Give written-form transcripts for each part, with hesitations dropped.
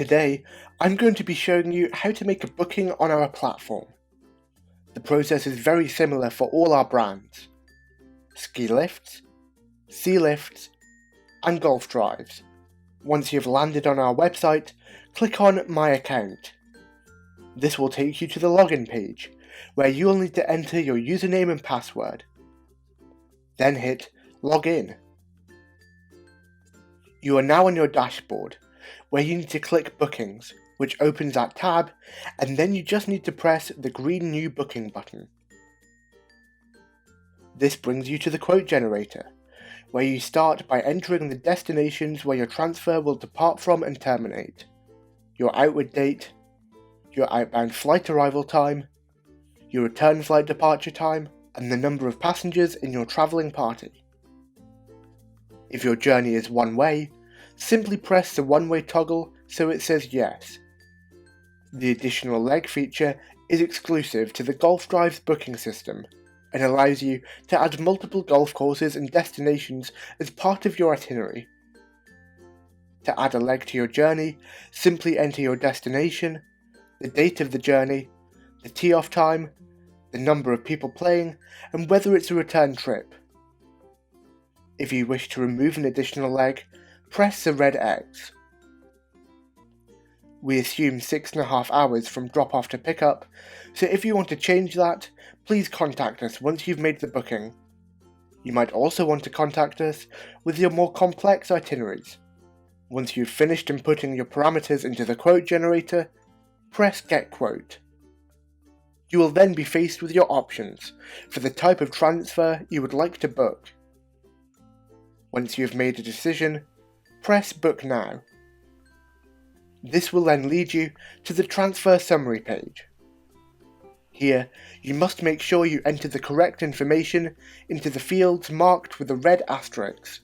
Today, I'm going to be showing you how to make a booking on our platform. The process is very similar for all our brands: ski lifts, sea lifts, and golf drives. Once you've landed on our website, click on My Account. This will take you to the login page, where you'll need to enter your username and password. Then hit Login. You are now on your dashboard, where you need to click Bookings, which opens that tab, and then you just need to press the green New Booking button. This brings you to the quote generator, where you start by entering the destinations where your transfer will depart from and terminate, your outward date, your outbound flight arrival time, your return flight departure time, and the number of passengers in your travelling party. If your journey is one way, simply press the one-way toggle so it says yes. The additional leg feature is exclusive to the Golf Drive's booking system and allows you to add multiple golf courses and destinations as part of your itinerary. To add a leg to your journey, simply enter your destination, the date of the journey, the tee-off time, the number of people playing, and whether it's a return trip. If you wish to remove an additional leg, press the red X. We assume 6.5 hours from drop-off to pick-up, so if you want to change that, please contact us once you've made the booking. You might also want to contact us with your more complex itineraries. Once you've finished inputting your parameters into the quote generator, press Get Quote. You will then be faced with your options for the type of transfer you would like to book. Once you have made a decision, press Book Now. This will then lead you to the transfer summary page. Here, you must make sure you enter the correct information into the fields marked with a red asterisk.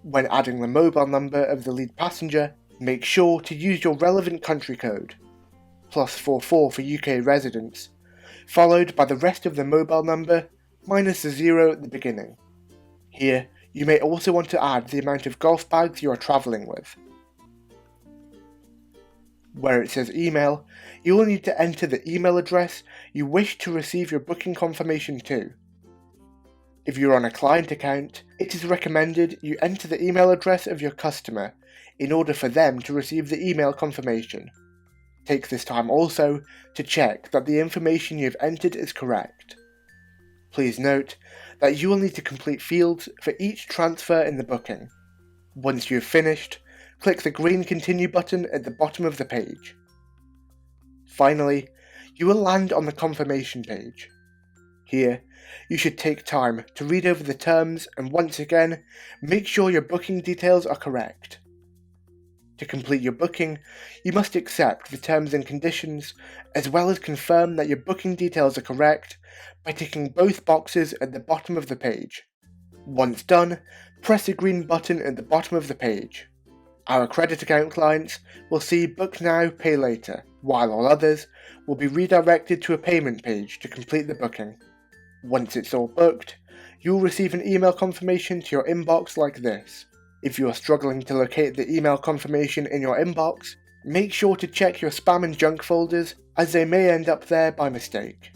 When adding the mobile number of the lead passenger, make sure to use your relevant country code, +44 for UK residents, followed by the rest of the mobile number minus the 0 at the beginning. Here, you may also want to add the amount of golf bags you are travelling with. Where it says email, you will need to enter the email address you wish to receive your booking confirmation to. If you're on a client account, it is recommended you enter the email address of your customer in order for them to receive the email confirmation. Take this time also to check that the information you've entered is correct. Please note that you will need to complete fields for each transfer in the booking. Once you have finished, click the green Continue button at the bottom of the page. Finally, you will land on the confirmation page. Here, you should take time to read over the terms and once again, make sure your booking details are correct. To complete your booking, you must accept the terms and conditions, as well as confirm that your booking details are correct by ticking both boxes at the bottom of the page. Once done, press the green button at the bottom of the page. Our credit account clients will see Book Now, Pay Later, while all others will be redirected to a payment page to complete the booking. Once it's all booked, you will receive an email confirmation to your inbox like this. If you are struggling to locate the email confirmation in your inbox, make sure to check your spam and junk folders, as they may end up there by mistake.